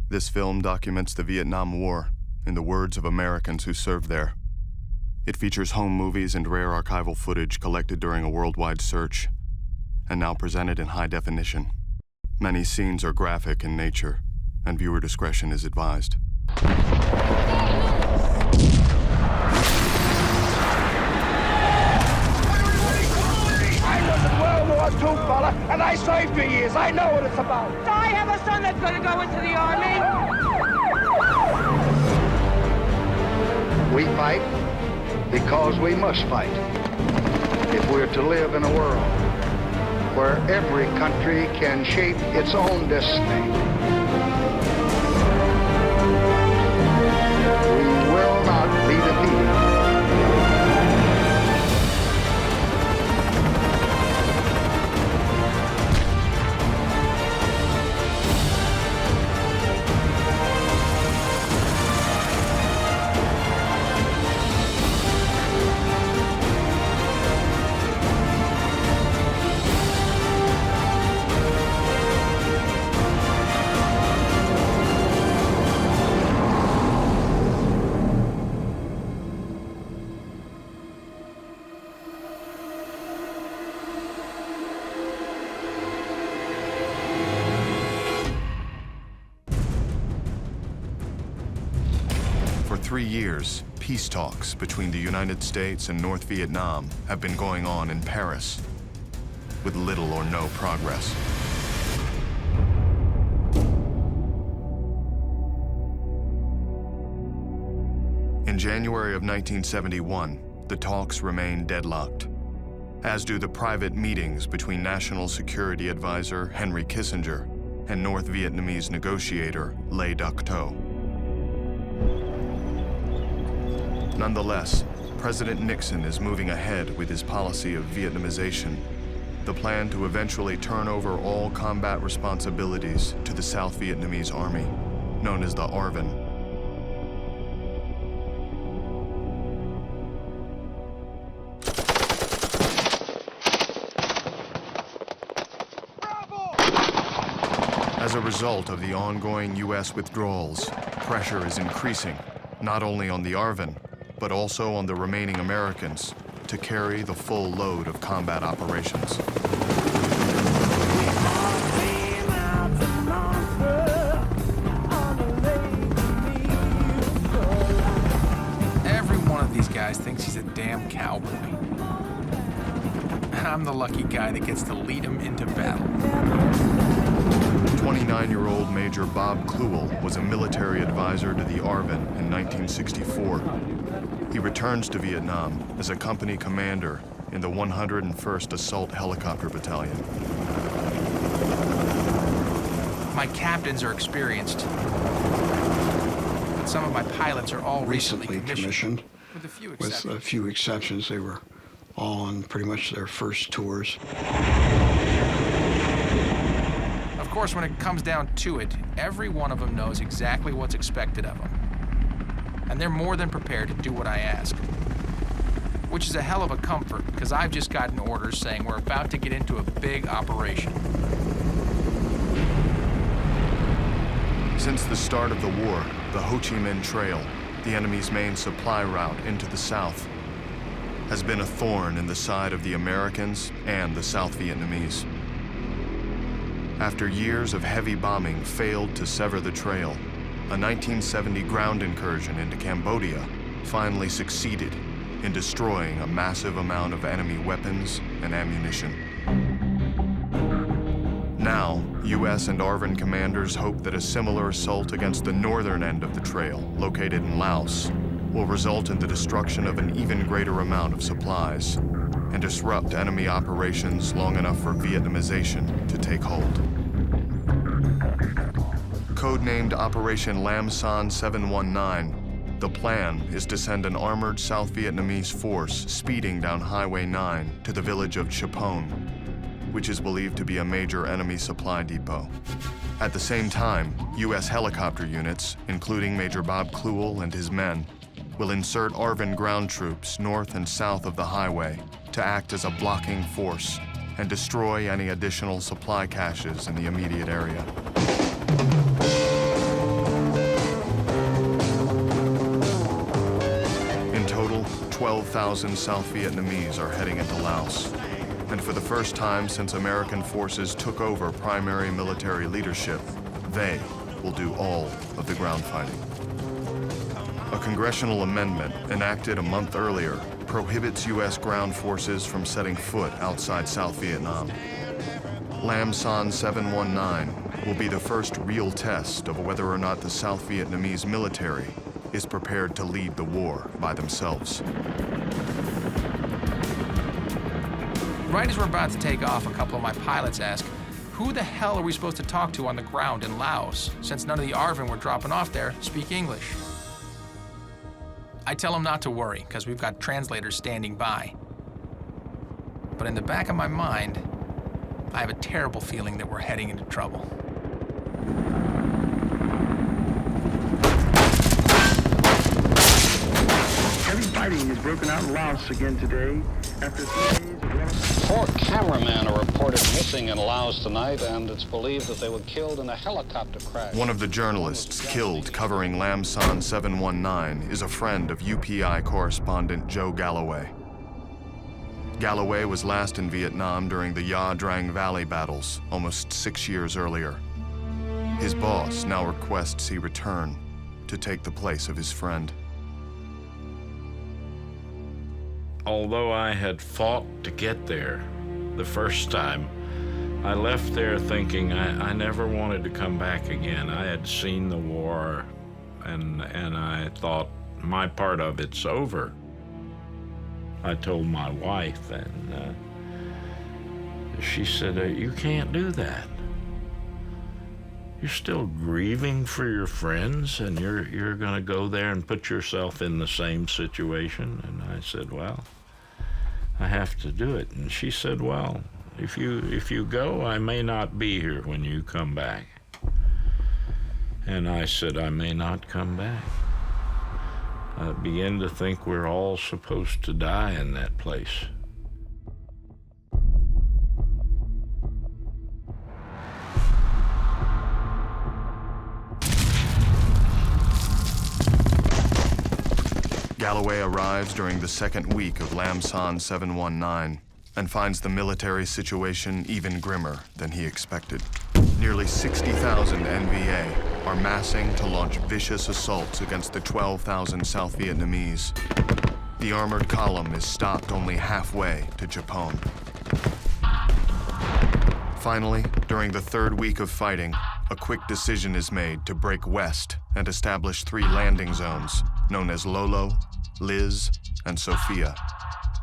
This film documents the Vietnam War in the words of Americans who served there. It features home movies and rare archival footage collected during a worldwide search, and now presented in high definition. Many scenes are graphic in nature, and viewer discretion is advised. I was in World War II, fella, and I served 3 years. I know what it's about. So I have a son that's going to go into the Army. We fight because we must fight. If we're to live in a world where every country can shape its own destiny, we will not be defeated. For 3 years, peace talks between the United States and North Vietnam have been going on in Paris, with little or no progress. In January of 1971, the talks remain deadlocked, as do the private meetings between National Security Advisor Henry Kissinger and North Vietnamese negotiator Le Duc Tho. Nonetheless, President Nixon is moving ahead with his policy of Vietnamization, the plan to eventually turn over all combat responsibilities to the South Vietnamese Army, known as the ARVN. As a result of the ongoing U.S. withdrawals, pressure is increasing, not only on the ARVN, but also on the remaining Americans to carry the full load of combat operations. Every one of these guys thinks he's a damn cowboy. And I'm the lucky guy that gets to lead him into battle. 29-year-old Major Bob Clewell was a military advisor to the ARVN in 1964. He returns to Vietnam as a company commander in the 101st Assault Helicopter Battalion. My captains are experienced, but some of my pilots are all recently commissioned. With a few exceptions. They were all on pretty much their first tours. Of course, when it comes down to it, every one of them knows exactly what's expected of them. And they're more than prepared to do what I ask. Which is a hell of a comfort, because I've just gotten orders saying we're about to get into a big operation. Since the start of the war, the Ho Chi Minh Trail, the enemy's main supply route into the south, has been a thorn in the side of the Americans and the South Vietnamese. After years of heavy bombing failed to sever the trail, a 1970 ground incursion into Cambodia finally succeeded in destroying a massive amount of enemy weapons and ammunition. Now, U.S. and ARVN commanders hope that a similar assault against the northern end of the trail, located in Laos, will result in the destruction of an even greater amount of supplies and disrupt enemy operations long enough for Vietnamization to take hold. Codenamed Operation Lamson 719, the plan is to send an armored South Vietnamese force speeding down Highway 9 to the village of Chapon, which is believed to be a major enemy supply depot. At the same time, U.S. helicopter units, including Major Bob Clewell and his men, will insert ARVN ground troops north and south of the highway to act as a blocking force and destroy any additional supply caches in the immediate area. 12,000 South Vietnamese are heading into Laos. And for the first time since American forces took over primary military leadership, they will do all of the ground fighting. A congressional amendment enacted a month earlier prohibits U.S. ground forces from setting foot outside South Vietnam. Lamson 719 will be the first real test of whether or not the South Vietnamese military is prepared to lead the war by themselves. Right as we're about to take off, a couple of my pilots ask, who the hell are we supposed to talk to on the ground in Laos, since none of the ARVN we're dropping off there speak English? I tell them not to worry, because we've got translators standing by. But in the back of my mind, I have a terrible feeling that we're heading into trouble. Heavy fighting has broken out in Laos again today after 3 days of 4 cameramen are reported missing in Laos tonight, and it's believed that they were killed in a helicopter crash. One of the journalists killed covering Lamson 719 is a friend of UPI correspondent Joe Galloway. Galloway was last in Vietnam during the Ya Drang Valley battles almost 6 years earlier. His boss now requests he return to take the place of his friend. Although I had fought to get there the first time, I left there thinking I never wanted to come back again. I had seen the war, and I thought my part of it's over. I told my wife, and she said, you can't do that. You're still grieving for your friends, and you're going to go there and put yourself in the same situation? And I said, well, I have to do it. And she said, well, if you go, I may not be here when you come back. And I said, I may not come back. I began to think we're all supposed to die in that place. Galloway arrives during the second week of Lamson 719 and finds the military situation even grimmer than he expected. Nearly 60,000 NVA are massing to launch vicious assaults against the 12,000 South Vietnamese. The armored column is stopped only halfway to Chapon. Finally, during the third week of fighting, a quick decision is made to break west and establish 3 landing zones known as Lolo, Liz, and Sophia.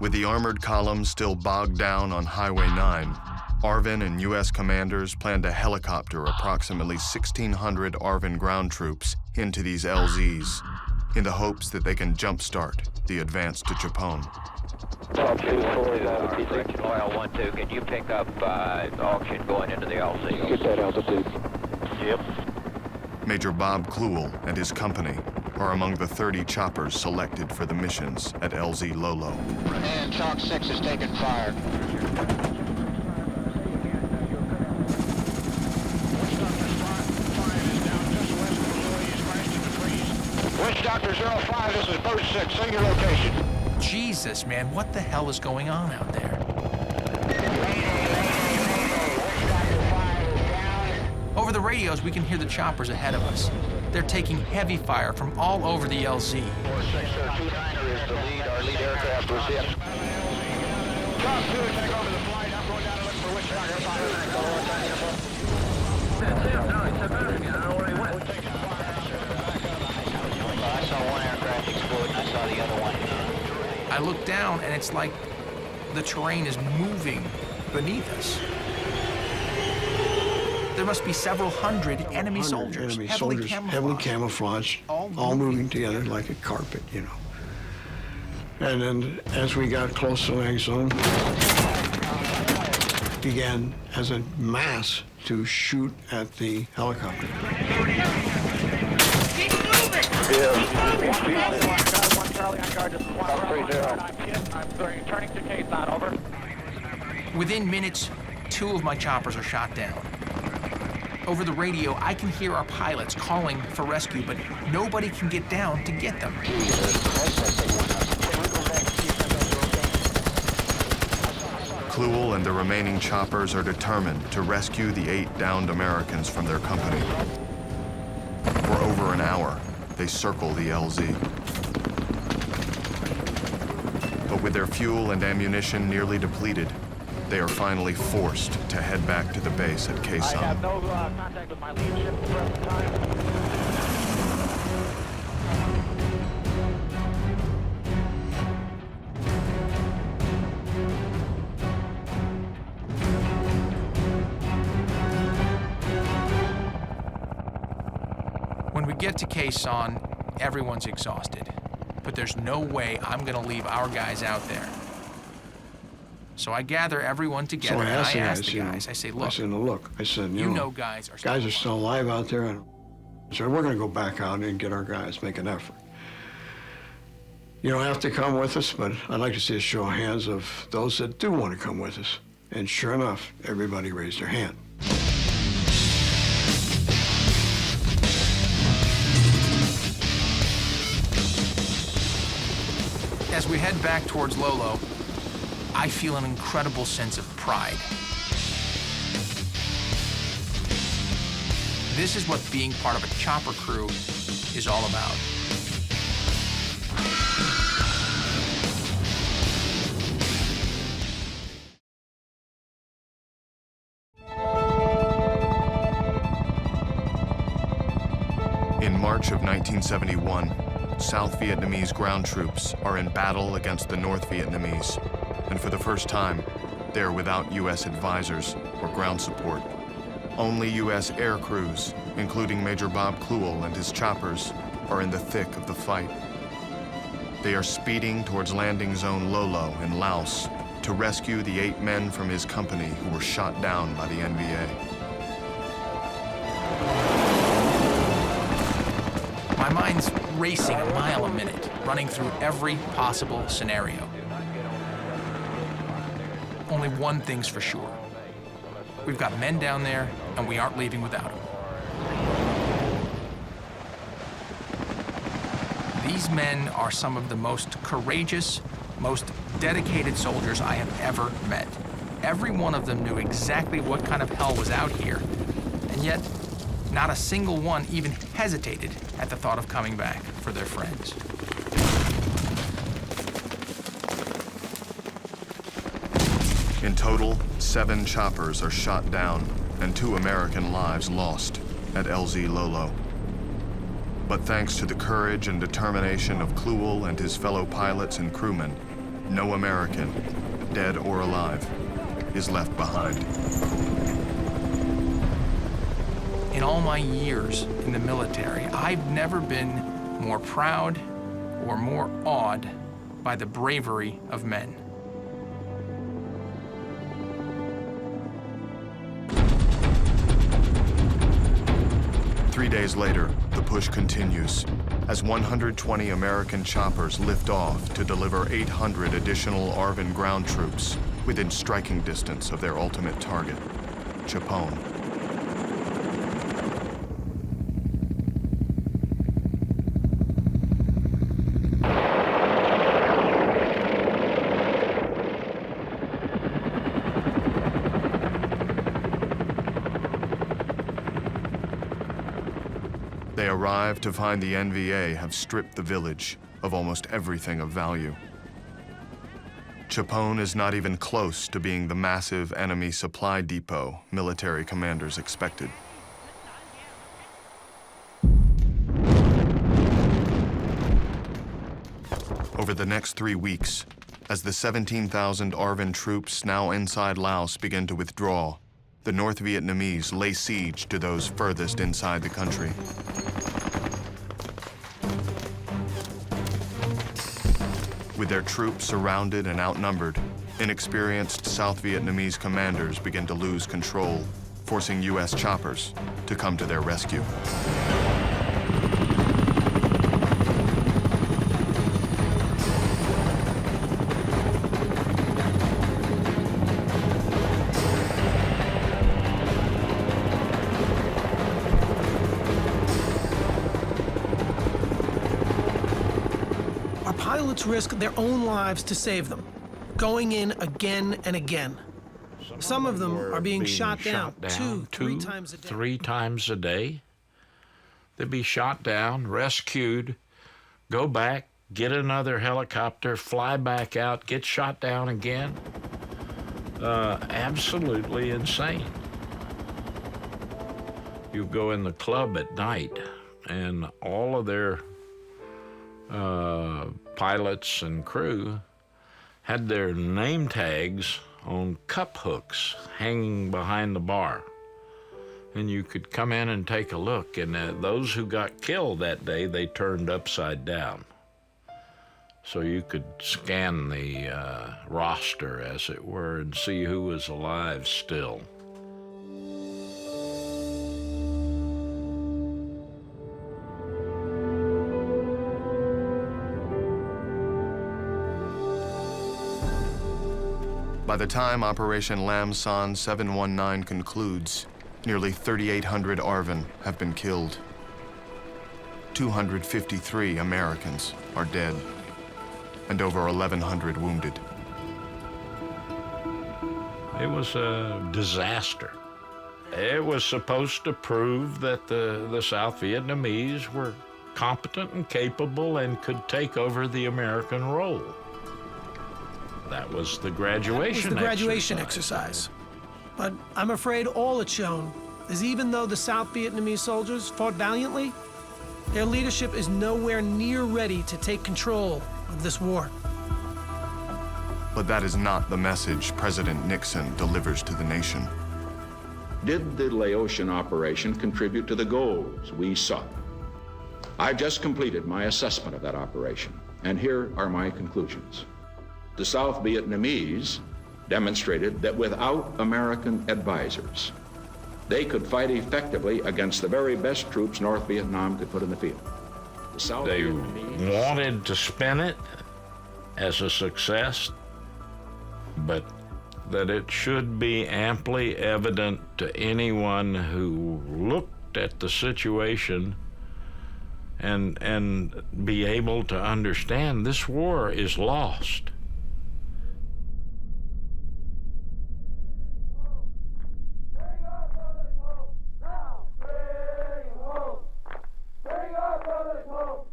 With the armored column still bogged down on Highway 9, ARVN and U.S. commanders plan to helicopter approximately 1,600 ARVN ground troops into these LZs in the hopes that they can jumpstart the advance to Chapon. Oil 1-2, can you pick up auction going into the LZ? Get that altitude. Yep. Major Bob Clewell and his company are among the 30 choppers selected for the missions at LZ Lolo. And Chalk 6 is taking fire. Witch Doctor 05, this is Boat 6, sing your location. Jesus, man, what the hell is going on out there? Over the radios, we can hear the choppers ahead of us. They're taking heavy fire from all over the LZ. 4629er is the lead. Our lead aircraft was hit. Chalk 2, take over the flight. I'm going down to look for Witch Doctor 5. I saw one aircraft explode, and I saw the other one. I look down, and it's like the terrain is moving beneath us. There must be several hundred enemy soldiers, Enemy heavily soldiers, camouflaged. heavily camouflaged, all moving together like a carpet, you know. And then as we got close to the next zone, began as a mass to shoot at the helicopter. Keep moving! I'm turning to K-Side, over. Within minutes, 2 of my choppers are shot down. Over the radio, I can hear our pilots calling for rescue, but nobody can get down to get them. Clewell and the remaining choppers are determined to rescue the 8 downed Americans from their company. For over an hour, they circle the LZ. But with their fuel and ammunition nearly depleted, they are finally forced to head back to the base at Khe Sanh. I have no contact with my leadership at the present time. When we get to Khe Sanh, everyone's exhausted. But there's no way I'm gonna leave our guys out there. So I gather everyone together, and I ask the guys, I say, look, you know, guys are still alive out there, and so we're gonna go back out and get our guys, make an effort. You don't have to come with us, but I'd like to see a show of hands of those that do want to come with us. And sure enough, everybody raised their hand. As we head back towards Lolo, I feel an incredible sense of pride. This is what being part of a chopper crew is all about. In March of 1971, South Vietnamese ground troops are in battle against the North Vietnamese, and for the first time, they are without U.S. advisors or ground support. Only U.S. air crews, including Major Bob Clewell and his choppers, are in the thick of the fight. They are speeding towards landing zone Lolo in Laos to rescue the 8 men from his company who were shot down by the NVA. My mind's racing a mile a minute, running through every possible scenario. Only one thing's for sure. We've got men down there, and we aren't leaving without them. These men are some of the most courageous, most dedicated soldiers I have ever met. Every one of them knew exactly what kind of hell was out here, and yet not a single one even hesitated at the thought of coming back for their friends. In total, 7 choppers are shot down and 2 American lives lost at LZ Lolo. But thanks to the courage and determination of Clewell and his fellow pilots and crewmen, no American, dead or alive, is left behind. In all my years in the military, I've never been more proud or more awed by the bravery of men. Three days later, the push continues as 120 American choppers lift off to deliver 800 additional ARVN ground troops within striking distance of their ultimate target, Chapone. They arrive to find the NVA have stripped the village of almost everything of value. Chapone is not even close to being the massive enemy supply depot military commanders expected. Over the next 3 weeks, as the 17,000 ARVN troops now inside Laos begin to withdraw, the North Vietnamese lay siege to those furthest inside the country. With their troops surrounded and outnumbered, inexperienced South Vietnamese commanders begin to lose control, forcing U.S. choppers to come to their rescue. Pilots risk their own lives to save them, going in again and again, Some of them are being shot down two, three times a day. 3 times a day. They'd be shot down, rescued, go back, get another helicopter, fly back out, get shot down again. Absolutely insane. You go in the club at night, and all of their pilots and crew had their name tags on cup hooks hanging behind the bar. And you could come in and take a look, and those who got killed that day, they turned upside down. So you could scan the roster, as it were, and see who was alive still. By the time Operation Lamson 719 concludes, nearly 3,800 ARVN have been killed. 253 Americans are dead, and over 1,100 wounded. It was a disaster. It was supposed to prove that the South Vietnamese were competent and capable and could take over the American role. That was the graduation exercise. But I'm afraid all it's shown is even though the South Vietnamese soldiers fought valiantly, their leadership is nowhere near ready to take control of this war. But that is not the message President Nixon delivers to the nation. Did the Laotian operation contribute to the goals we sought? I've just completed my assessment of that operation, and here are my conclusions. The South Vietnamese demonstrated that without American advisors, they could fight effectively against the very best troops North Vietnam could put in the field. They wanted to spin it as a success, but that it should be amply evident to anyone who looked at the situation and be able to understand this war is lost.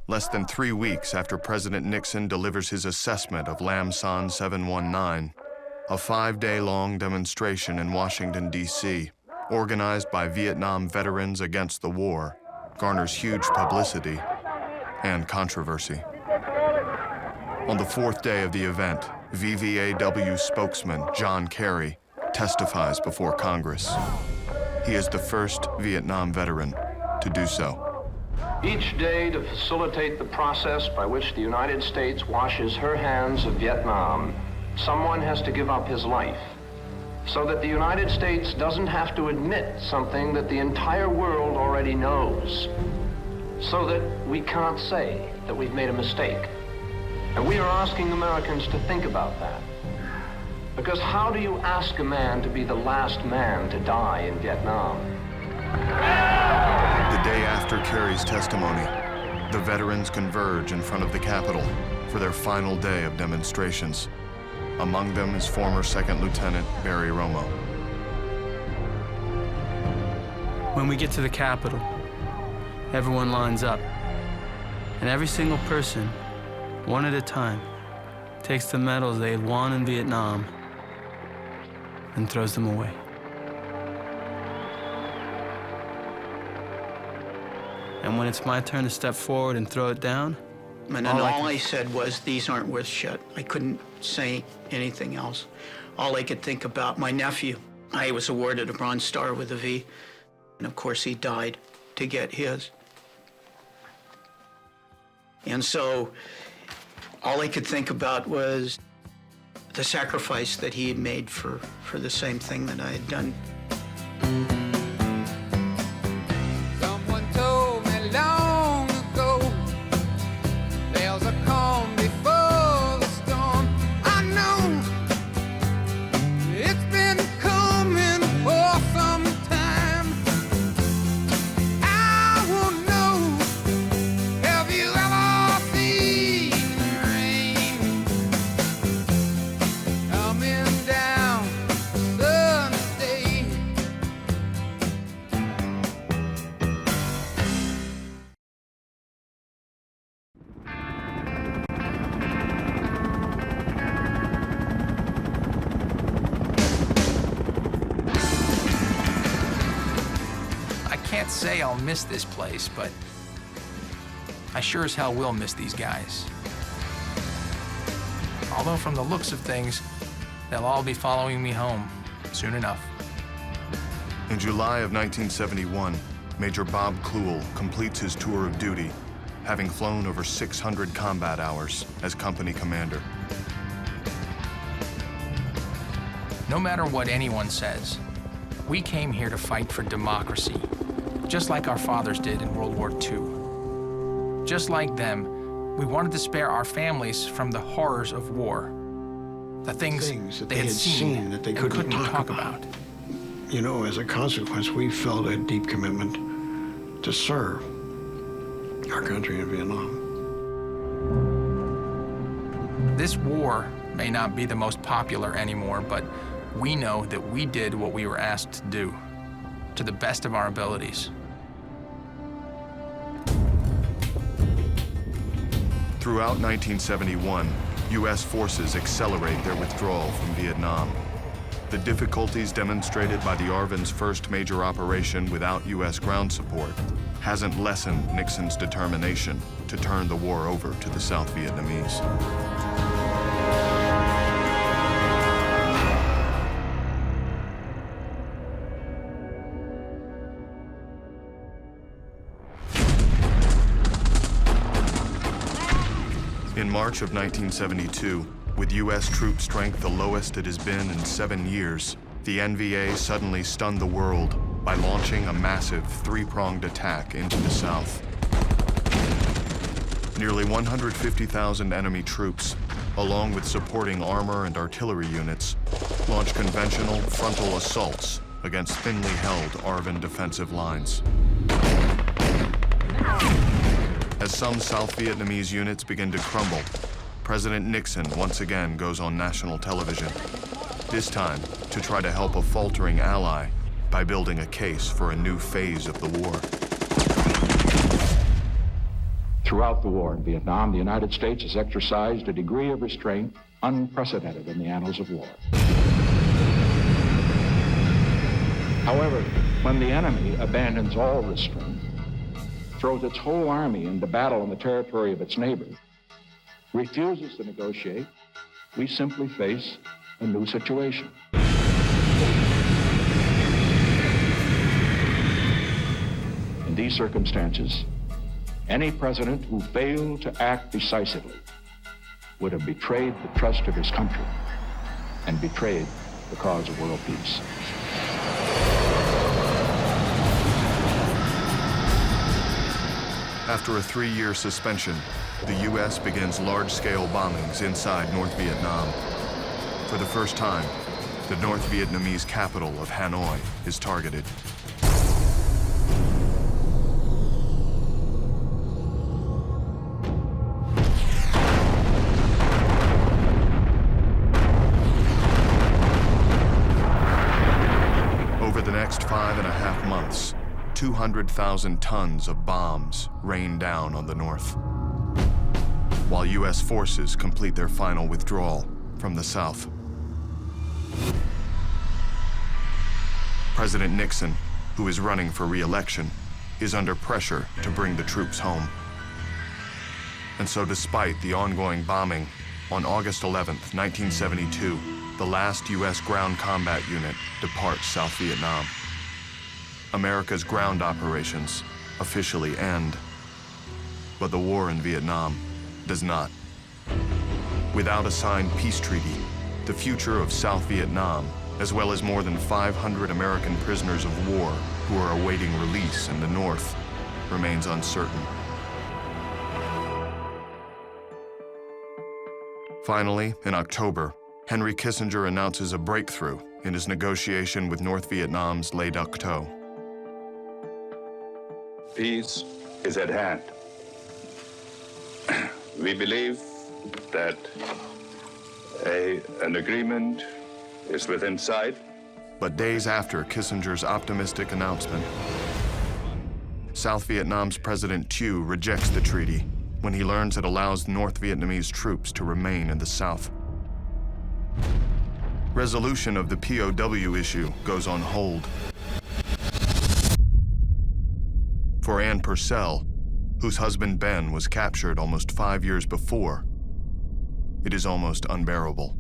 Less than 3 weeks after President Nixon delivers his assessment of Lamson 719, a 5-day-long demonstration in Washington, D.C., organized by Vietnam veterans against the war, garners huge publicity and controversy. On the 4th day of the event, VVAW spokesman John Kerry testifies before Congress. He is the first Vietnam veteran to do so. Each day, to facilitate the process by which the United States washes her hands of Vietnam, someone has to give up his life, so that the United States doesn't have to admit something that the entire world already knows, so that we can't say that we've made a mistake. And we are asking Americans to think about that. Because how do you ask a man to be the last man to die in Vietnam? The day after Kerry's testimony, the veterans converge in front of the Capitol for their final day of demonstrations. Among them is former Second Lieutenant Barry Romo. When we get to the Capitol, everyone lines up, and every single person, one at a time, takes the medals they had won in Vietnam and throws them away. And when it's my turn to step forward and throw it down, and then all I said was, these aren't worth shit. I couldn't say anything else. All I could think about, my nephew, I was awarded a Bronze Star with a V, and of course he died to get his. And so all I could think about was the sacrifice that he had made for the same thing that I had done. Down can't say I'll miss this place, but I sure as hell will miss these guys. Although from the looks of things, they'll all be following me home soon enough. In July of 1971, Major Bob Clewell completes his tour of duty, having flown over 600 combat hours as company commander. No matter what anyone says, we came here to fight for democracy, just like our fathers did in World War II. Just like them, we wanted to spare our families from the horrors of war, the things that they had seen that they and couldn't talk about. You know, as a consequence, we felt a deep commitment to serve our country in Vietnam. This war may not be the most popular anymore, but we know that we did what we were asked to do, to the best of our abilities. Throughout 1971, U.S. forces accelerate their withdrawal from Vietnam. The difficulties demonstrated by the ARVN's first major operation without U.S. ground support hasn't lessened Nixon's determination to turn the war over to the South Vietnamese. In March of 1972, with U.S. troop strength the lowest it has been in 7 years, the NVA suddenly stunned the world by launching a massive three-pronged attack into the South. Nearly 150,000 enemy troops, along with supporting armor and artillery units, launched conventional frontal assaults against thinly held ARVN defensive lines. As some South Vietnamese units begin to crumble, President Nixon once again goes on national television, this time to try to help a faltering ally by building a case for a new phase of the war. Throughout the war in Vietnam, the United States has exercised a degree of restraint unprecedented in the annals of war. However, when the enemy abandons all restraint, throws its whole army into battle on the territory of its neighbors, refuses to negotiate, we simply face a new situation. In these circumstances, any president who failed to act decisively would have betrayed the trust of his country and betrayed the cause of world peace. After a 3-year suspension, the U.S. begins large-scale bombings inside North Vietnam. For the first time, the North Vietnamese capital of Hanoi is targeted. Over the next 5.5 months, 200,000 tons of bombs rain down on the North, while U.S. forces complete their final withdrawal from the South. President Nixon, who is running for re-election, is under pressure to bring the troops home. And so despite the ongoing bombing, on August 11th, 1972, the last U.S. ground combat unit departs South Vietnam. America's ground operations officially end. But the war in Vietnam does not. Without a signed peace treaty, the future of South Vietnam, as well as more than 500 American prisoners of war who are awaiting release in the North, remains uncertain. Finally, in October, Henry Kissinger announces a breakthrough in his negotiation with North Vietnam's Le Duc Tho. Peace is at hand. We believe that an agreement is within sight. But days after Kissinger's optimistic announcement, South Vietnam's President Thieu rejects the treaty when he learns it allows North Vietnamese troops to remain in the South. Resolution of the POW issue goes on hold. For Ann Purcell, whose husband Ben was captured almost 5 years before, it is almost unbearable.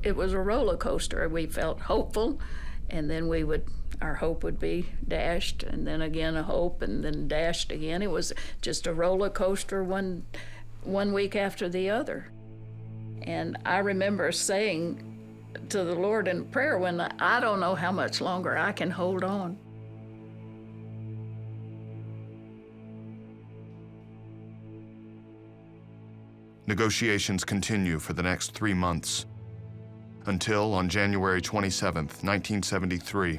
It was a roller coaster. We felt hopeful, and then our hope would be dashed, and then again a hope, and then dashed again. It was just a roller coaster one week after the other. And I remember saying to the Lord in prayer when I don't know how much longer I can hold on. Negotiations continue for the next 3 months, until on January 27, 1973,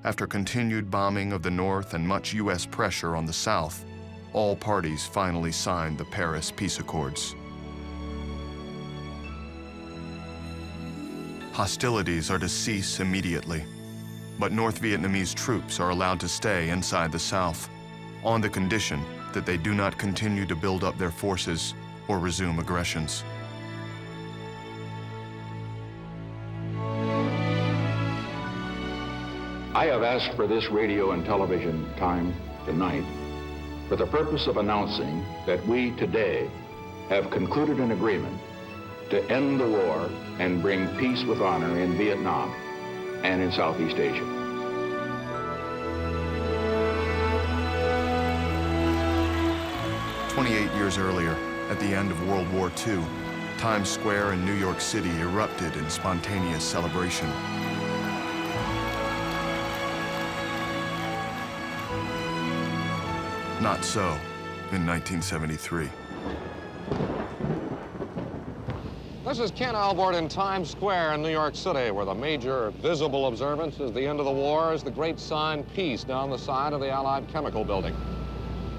after continued bombing of the North and much U.S. pressure on the South, all parties finally signed the Paris Peace Accords. Hostilities are to cease immediately, but North Vietnamese troops are allowed to stay inside the South, on the condition that they do not continue to build up their forces or resume aggressions. I have asked for this radio and television time tonight for the purpose of announcing that we today have concluded an agreement to end the war and bring peace with honor in Vietnam and in Southeast Asia. "28 years earlier, at the end of World War II, Times Square in New York City erupted in spontaneous celebration. Not so in 1973. This is Ken Alvord in Times Square in New York City, where the major visible observance is the end of the war is the great sign Peace down the side of the Allied Chemical Building.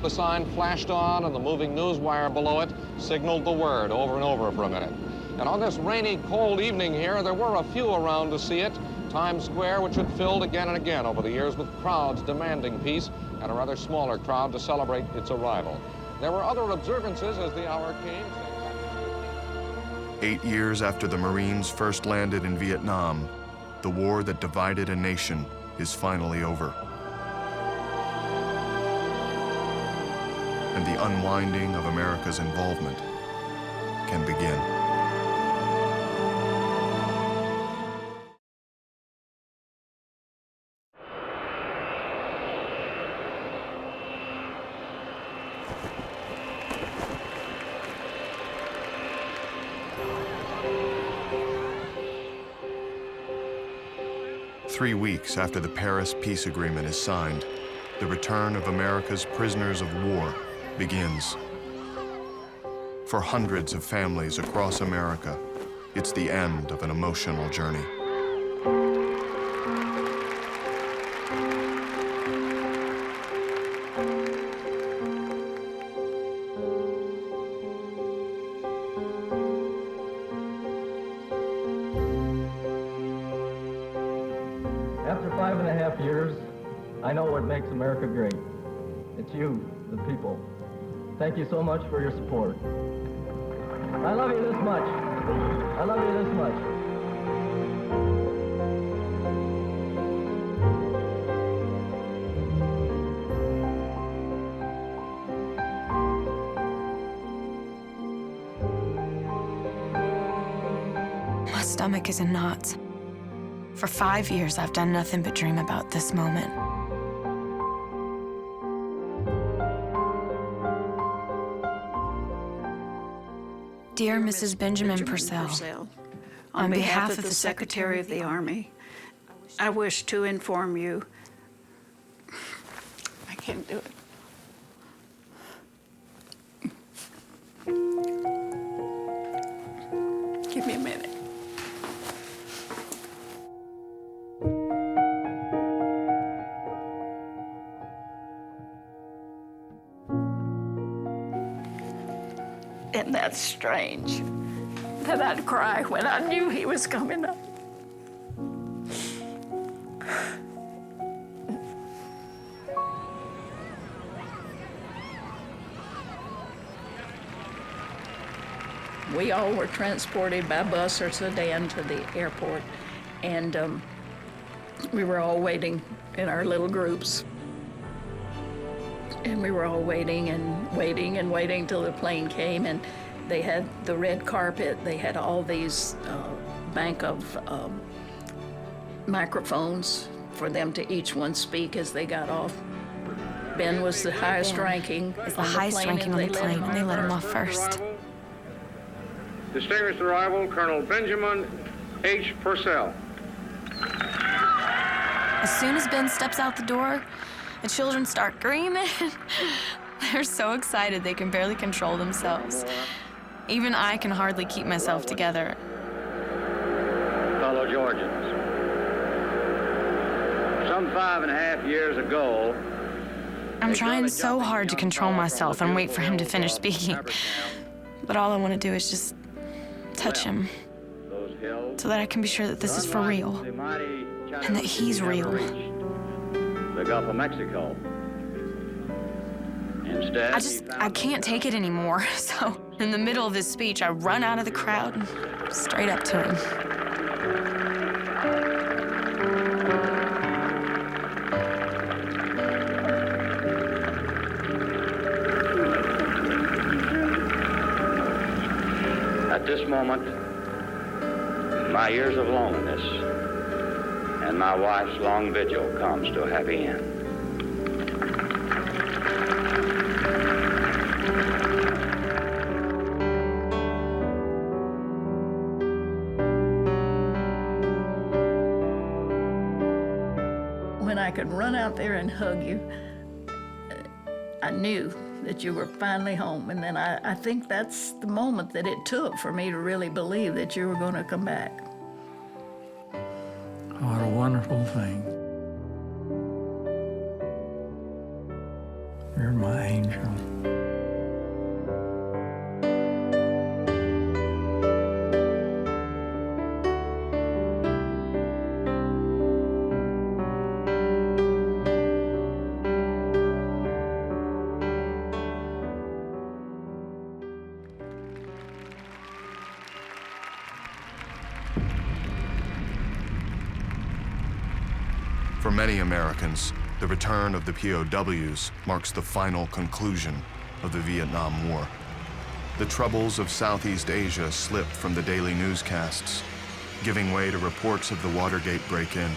The sign flashed on, and the moving news wire below it signaled the word over and over for a minute. And on this rainy, cold evening here, there were a few around to see it. Times Square, which had filled again and again over the years with crowds demanding peace, and a rather smaller crowd to celebrate its arrival. There were other observances as the hour came. 8 years after the Marines first landed in Vietnam, the war that divided a nation is finally over. And the unwinding of America's involvement can begin. Three weeks after the Paris Peace Agreement is signed, the return of America's prisoners of war begins. For hundreds of families across America, it's the end of an emotional journey. After 5.5 years, I know what makes America great. It's you, the people. Thank you so much for your support. I love you this much. I love you this much. My stomach is in knots. For 5 years, I've done nothing but dream about this moment. Dear Mrs. Benjamin Purcell, on behalf of the Secretary of the Army, I wish to inform you. I can't do it. Give me a minute. And that's strange, that I'd cry when I knew he was coming up. We all were transported by bus or sedan to the airport, and We were all waiting in our little groups. And we were all waiting and waiting and waiting till the plane came, and they had the red carpet. They had all these bank of microphones for them to each one speak as they got off. Ben was the highest ranking. Is the highest ranking on the plane, and they let him off first. Distinguished arrival, Colonel Benjamin H. Purcell. As soon as Ben steps out the door, the children start screaming. They're so excited they can barely control themselves. Even I can hardly keep myself together. Fellow Georgians, some 5.5 years ago, I'm trying so hard to control myself and wait for him to finish speaking. But all I want to do is just touch him so that I can be sure that this is for real and that he's real. The Gulf of Mexico. Instead, I can't take it anymore. So in the middle of his speech, I run out of the crowd and straight up to him. At this moment, my years of loneliness and my wife's long vigil comes to a happy end. When I could run out there and hug you, I knew that you were finally home. And then I think that's the moment that it took for me to really believe that you were going to come back. What a wonderful thing. You're my angel. For many Americans, the return of the POWs marks the final conclusion of the Vietnam War. The troubles of Southeast Asia slipped from the daily newscasts, giving way to reports of the Watergate break-in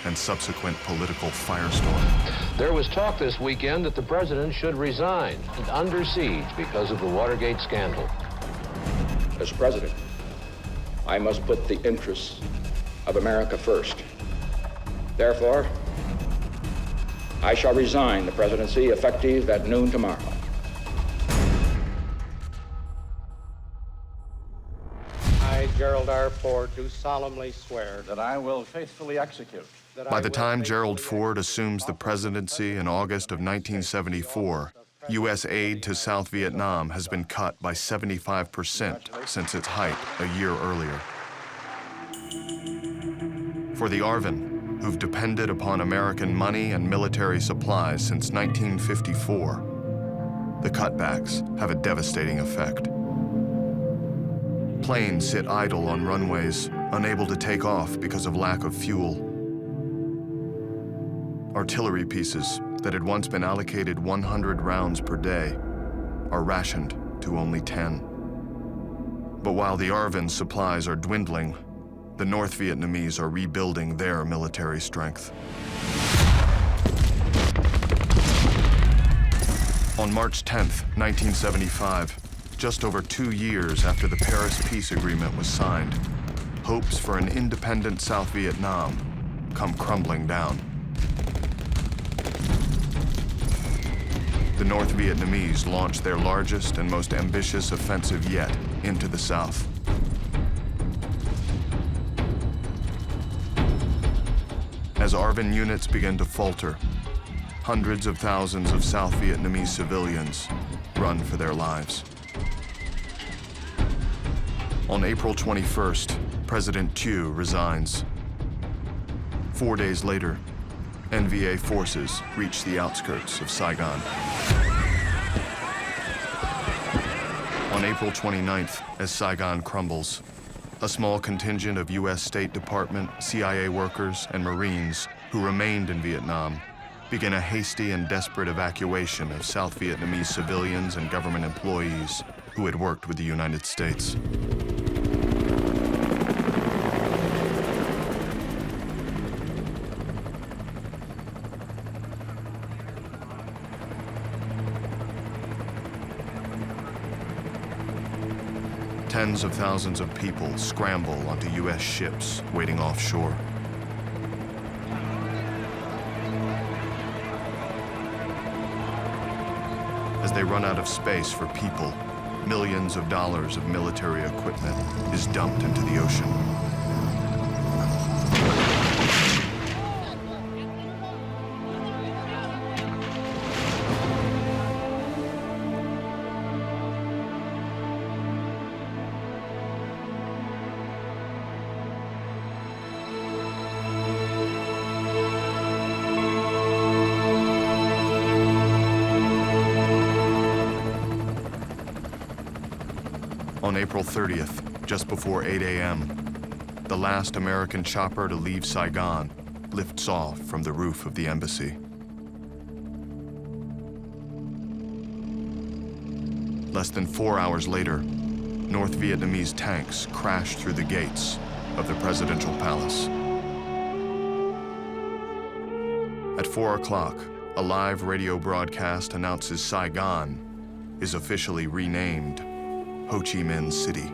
and subsequent political firestorm. There was talk this weekend that the president should resign and under siege because of the Watergate scandal. As president, I must put the interests of America first. Therefore, I shall resign the presidency effective at noon tomorrow. I, Gerald R. Ford, do solemnly swear that I will faithfully execute. By the time Gerald Ford assumes the presidency in August of 1974, U.S. aid to South Vietnam has been cut by 75% since its height a year earlier. For the ARVN, who've depended upon American money and military supplies since 1954, the cutbacks have a devastating effect. Planes sit idle on runways, unable to take off because of lack of fuel. Artillery pieces that had once been allocated 100 rounds per day are rationed to only 10. But while the ARVN's supplies are dwindling, the North Vietnamese are rebuilding their military strength. On March 10th, 1975, just over 2 years after the Paris Peace Agreement was signed, hopes for an independent South Vietnam come crumbling down. The North Vietnamese launched their largest and most ambitious offensive yet into the South. As ARVN units begin to falter, hundreds of thousands of South Vietnamese civilians run for their lives. On April 21st, President Thieu resigns. 4 days later, NVA forces reach the outskirts of Saigon. On April 29th, as Saigon crumbles, A small contingent of U.S. State Department, CIA workers, and Marines who remained in Vietnam began a hasty and desperate evacuation of South Vietnamese civilians and government employees who had worked with the United States. Tens of thousands of people scramble onto U.S. ships waiting offshore. As they run out of space for people, millions of dollars of military equipment is dumped into the ocean. On April 30th, just before 8 a.m., the last American chopper to leave Saigon lifts off from the roof of the embassy. Less than 4 hours later, North Vietnamese tanks crash through the gates of the presidential palace. At 4 o'clock, a live radio broadcast announces Saigon is officially renamed Ho Chi Minh City.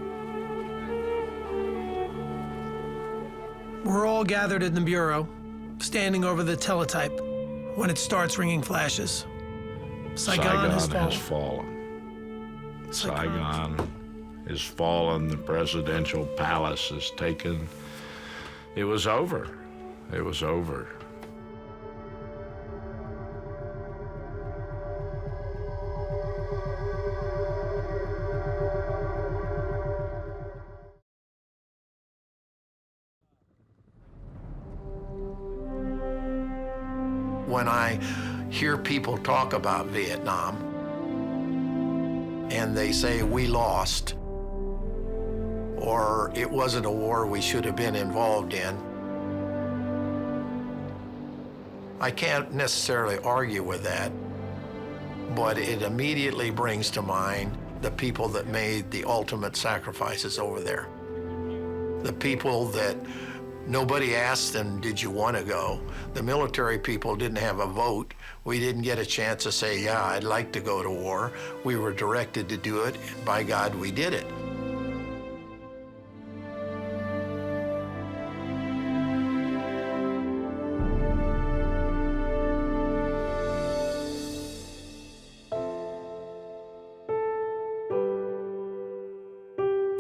We're all gathered in the bureau, standing over the teletype when it starts ringing flashes. Saigon has fallen. Saigon has fallen. The presidential palace is taken. It was over. It was over. When I hear people talk about Vietnam and they say we lost or it wasn't a war we should have been involved in, I can't necessarily argue with that, but it immediately brings to mind the people that made the ultimate sacrifices over there. The people that nobody asked them, did you want to go? The military people didn't have a vote. We didn't get a chance to say, yeah, I'd like to go to war. We were directed to do it, and by God, we did it.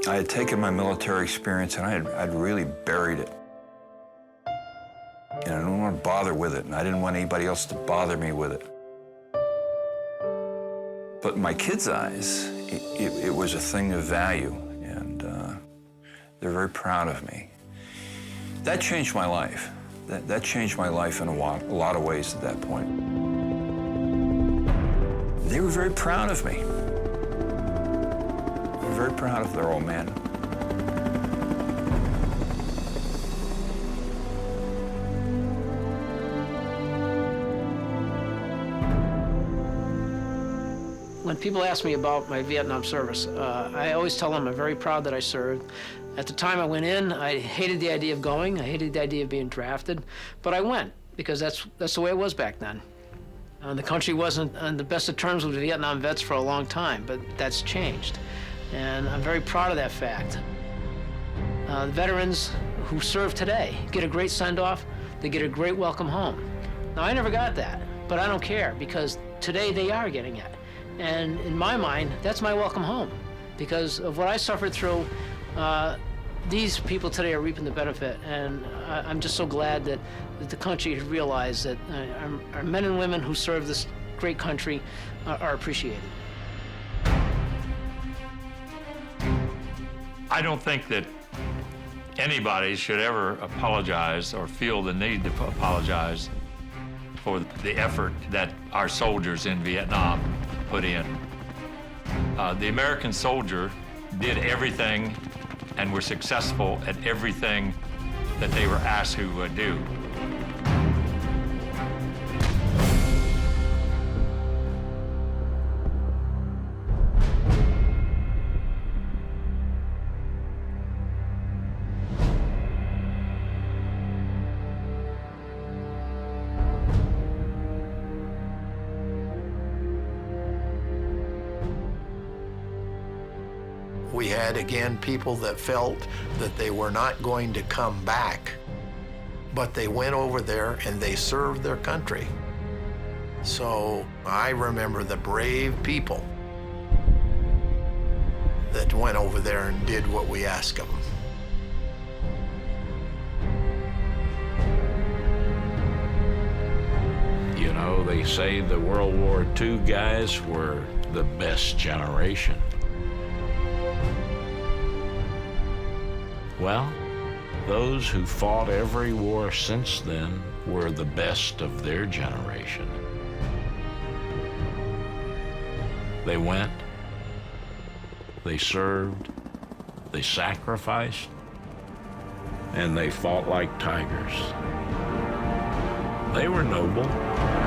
I had taken my military experience and I'd really buried it. And I didn't want to bother with it, and I didn't want anybody else to bother me with it. But in my kids' eyes, it was a thing of value, and they're very proud of me. That changed my life. That changed my life in a lot of ways at that point. They were very proud of me. They were very proud of their old man. When people ask me about my Vietnam service, I always tell them I'm very proud that I served. At the time I went in, I hated the idea of going. I hated the idea of being drafted, but I went because that's the way it was back then. The country wasn't on the best of terms with the Vietnam vets for a long time, but that's changed, and I'm very proud of that fact. The veterans who serve today get a great send-off. They get a great welcome home. Now, I never got that, but I don't care because today they are getting it. And in my mind, that's my welcome home. Because of what I suffered through, these people today are reaping the benefit. And I'm just so glad that the country has realized that our men and women who serve this great country are appreciated. I don't think that anybody should ever apologize or feel the need to apologize for the effort that our soldiers in Vietnam put in. The American soldier did everything and were successful at everything that they were asked to do. We had, again, people that felt that they were not going to come back, but they went over there and they served their country. So I remember the brave people that went over there and did what we asked of them. You know, they say the World War II guys were the best generation. Well, those who fought every war since then were the best of their generation. They went, they served, they sacrificed, and they fought like tigers. They were noble.